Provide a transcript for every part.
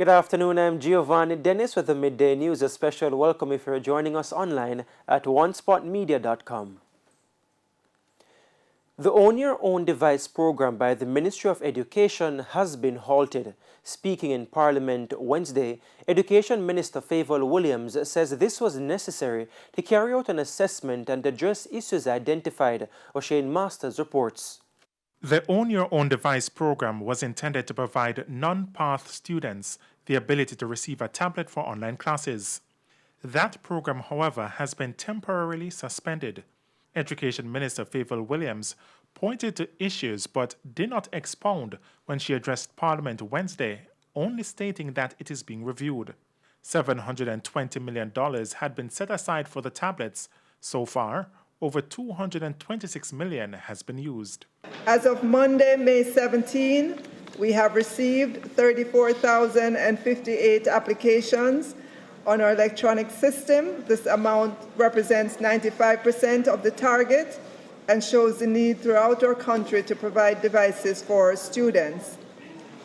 Good afternoon, I'm Giovanni Dennis with the Midday News. A special welcome if you're joining us online at onespotmedia.com. The Own Your Own Device program by the Ministry of Education has been halted. Speaking in Parliament Wednesday, Education Minister Faval Williams says this was necessary to carry out an assessment and address issues identified. O'Shane Masters reports. The Own Your Own Device program was intended to provide non-PATH students the ability to receive a tablet for online classes. That program, however, has been temporarily suspended. Education Minister Faval Williams pointed to issues but did not expound when she addressed Parliament Wednesday, only stating that it is being reviewed. $720 million had been set aside for the tablets. So far, over $226 million has been used. As of Monday, May 17, we have received 34,058 applications on our electronic system. This amount represents 95% of the target and shows the need throughout our country to provide devices for students.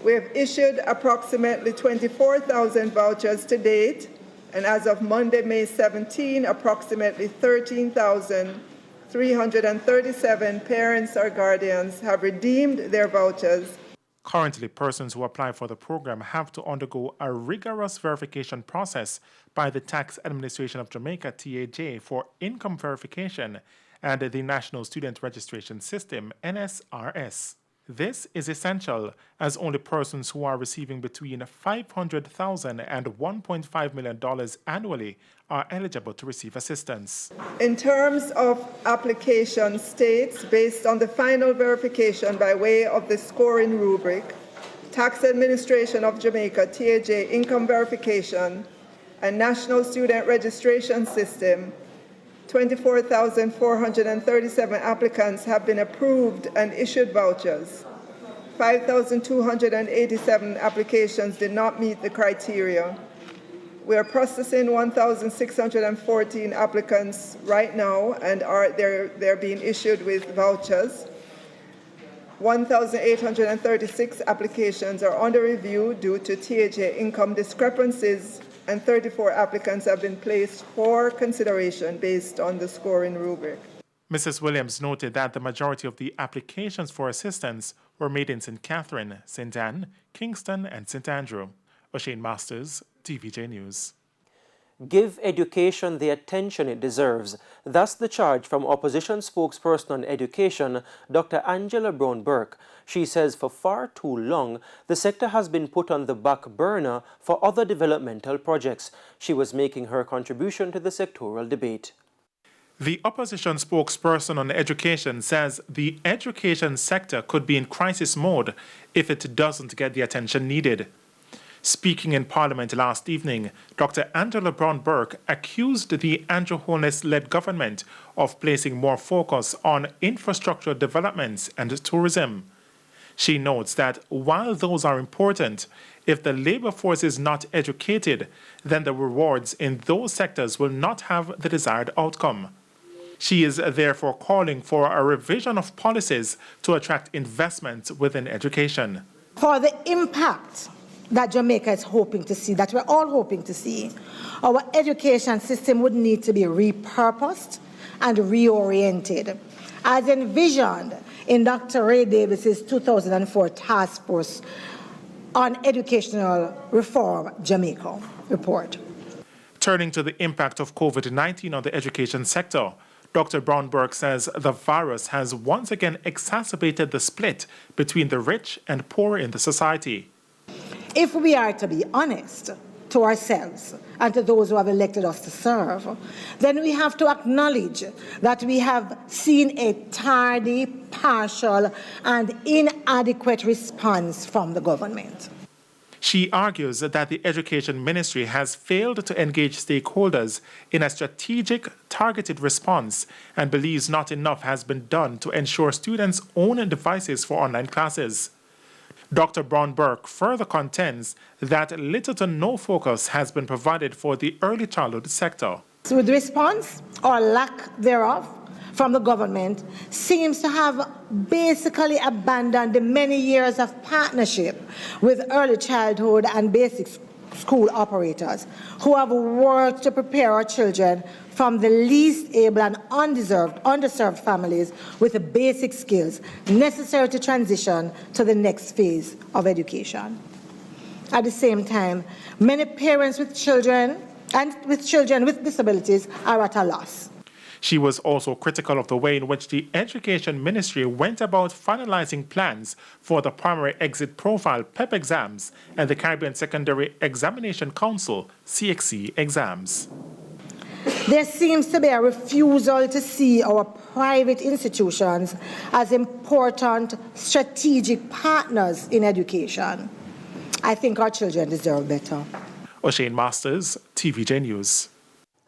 We have issued approximately 24,000 vouchers to date, and as of Monday, May 17, approximately 13,337 parents or guardians have redeemed their vouchers. Currently, persons who apply for the program have to undergo a rigorous verification process by the Tax Administration of Jamaica, TVJ, for income verification and the National Student Registration System, NSRS. This is essential as only persons who are receiving between $500,000 and $1.5 million annually are eligible to receive assistance. In terms of application states, based on the final verification by way of the scoring rubric, Tax Administration of Jamaica, TVJ, income verification, and National Student Registration System, 24,437 applicants have been approved and issued vouchers. 5,287 applications did not meet the criteria. We are processing 1,614 applicants right now, and they're being issued with vouchers. 1,836 applications are under review due to TVJ income discrepancies, and 34 applicants have been placed for consideration based on the scoring rubric. Mrs. Williams noted that the majority of the applications for assistance were made in St. Catherine, St. Anne, Kingston, and St. Andrew. O'Shane Masters, TVJ News. Give education the attention it deserves. That's the charge from opposition spokesperson on education, Dr. Angela Brown-Burke. She says for far too long, the sector has been put on the back burner for other developmental projects. She was making her contribution to the sectoral debate. The opposition spokesperson on education says the education sector could be in crisis mode if it doesn't get the attention needed. Speaking in Parliament last evening, Dr. Angela Brown-Burke accused the Andrew Holness-led government of placing more focus on infrastructure developments and tourism. She notes that while those are important, if the labor force is not educated, then the rewards in those sectors will not have the desired outcome. She is therefore calling for a revision of policies to attract investments within education. For the impact that Jamaica is hoping to see, that we're all hoping to see, our education system would need to be repurposed and reoriented, as envisioned in Dr. Ray Davis's 2004 Task Force on Educational Reform Jamaica report. Turning to the impact of COVID-19 on the education sector, Dr. Brown-Burke says the virus has once again exacerbated the split between the rich and poor in the society. If we are to be honest to ourselves and to those who have elected us to serve, then we have to acknowledge that we have seen a tardy, partial, and inadequate response from the government. She argues that the Education Ministry has failed to engage stakeholders in a strategic, targeted response and believes not enough has been done to ensure students own devices for online classes. Dr. Brown-Burke further contends that little to no focus has been provided for the early childhood sector. So with response or lack thereof from the government seems to have basically abandoned the many years of partnership with early childhood and basic school operators who have worked to prepare our children from the least able and underserved families with the basic skills necessary to transition to the next phase of education. At the same time, many parents with children with disabilities are at a loss. She was also critical of the way in which the Education Ministry went about finalizing plans for the Primary Exit Profile PEP exams and the Caribbean Secondary Examination Council CXC exams. There seems to be a refusal to see our private institutions as important strategic partners in education. I think our children deserve better. O'Shane Masters, TVJ News.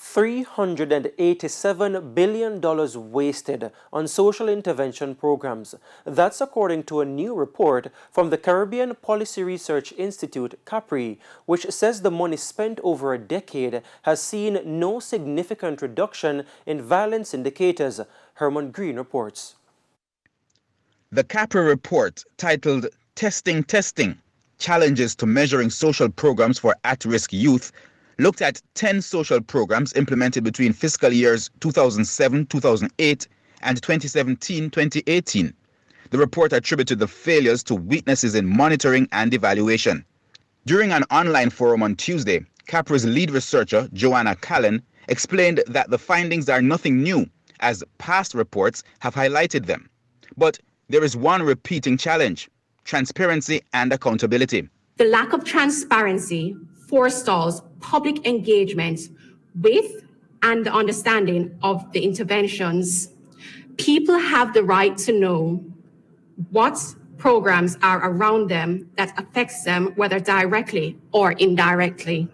$387 billion wasted on social intervention programs. That's according to a new report from the Caribbean Policy Research Institute, CAPRI, which says the money spent over a decade has seen no significant reduction in violence indicators. Herman Green reports. The CAPRI report, titled Testing, Challenges to Measuring Social Programs for At-Risk Youth, looked at 10 social programs implemented between fiscal years 2007-2008 and 2017-2018. The report attributed the failures to weaknesses in monitoring and evaluation. During an online forum on Tuesday, CAPRI's lead researcher, Joanna Callan, explained that the findings are nothing new, as past reports have highlighted them. But there is one repeating challenge: transparency and accountability. The lack of transparency forestalls public engagement with and the understanding of the interventions. People have the right to know what programs are around them that affects them, whether directly or indirectly.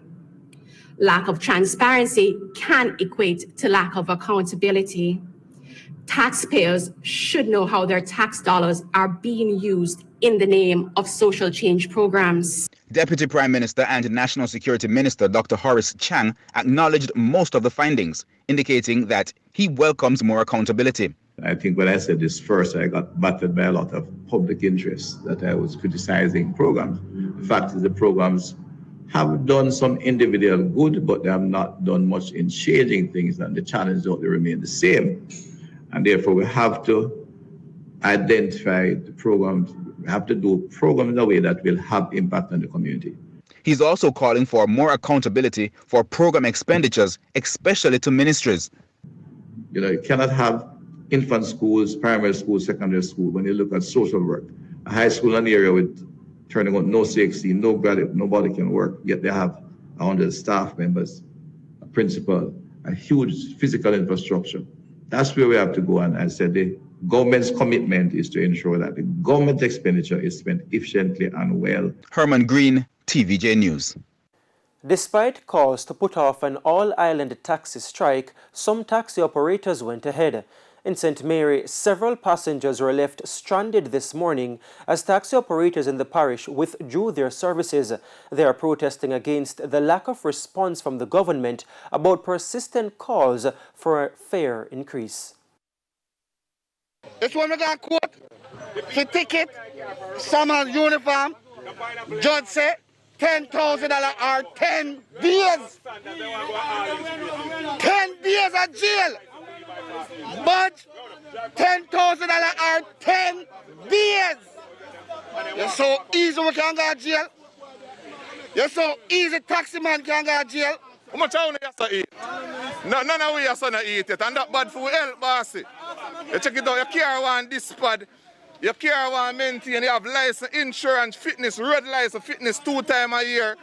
Lack of transparency can equate to lack of accountability. Taxpayers should know how their tax dollars are being used in the name of social change programs. Deputy Prime Minister and National Security Minister Dr. Horace Chang acknowledged most of the findings, indicating that he welcomes more accountability. I think when I said this first, I got battered by a lot of public interest that I was criticizing programs. The fact is the programs have done some individual good, but they have not done much in changing things, and the challenges ought to remain the same. And therefore, we have to identify the programs. We have to do programs in a way that will have impact on the community. He's also calling for more accountability for program expenditures, especially to ministries. You cannot have infant schools, primary school, secondary school. When you look at social work, a high school in an area with turning out no CXC, no graduate, nobody can work, yet they have 100 staff members, a principal, a huge physical infrastructure. That's where we have to go. And I said the government's commitment is to ensure that the government expenditure is spent efficiently and well. Herman Green, TVJ News. Despite calls to put off an all-island taxi strike, some taxi operators went ahead. In St. Mary, several passengers were left stranded this morning as taxi operators in the parish withdrew their services. They are protesting against the lack of response from the government about persistent calls for a fare increase. This one we got court for ticket, summer uniform. Judge said $10,000 or 10 days. 10 days of jail. But $10,000 or 10 days. You're so easy we can go to jail. You're so easy taxi man can go to jail. How much are you to eat? None of we are to eat it, and that bad for health, bossy. You check it out, you carry one this pad, you carry one maintain, you have license, insurance, fitness, road license, fitness 2 times a year.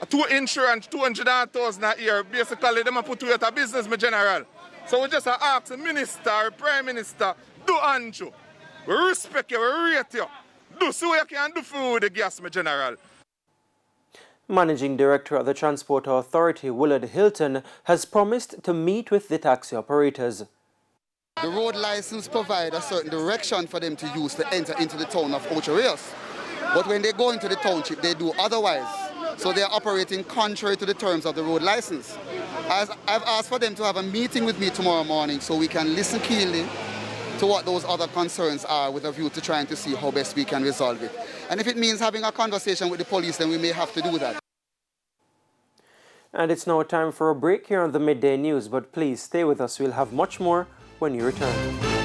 2 insurance, 200,000 a year. Basically, they put you out of business, my general. So we just ask the minister or prime minister, do Andrew. We respect you, we rate you. Do so you can do for the gas, my general. Managing Director of the Transport Authority, Willard Hilton, has promised to meet with the taxi operators. The road license provides a certain direction for them to use to enter into the town of Ocho Rios. But when they go into the township, they do otherwise. So they are operating contrary to the terms of the road license. I've asked for them to have a meeting with me tomorrow morning so we can listen keenly to what those other concerns are with a view to trying to see how best we can resolve it. And if it means having a conversation with the police, then we may have to do that. And it's now time for a break here on the Midday News, but please stay with us. We'll have much more when you return.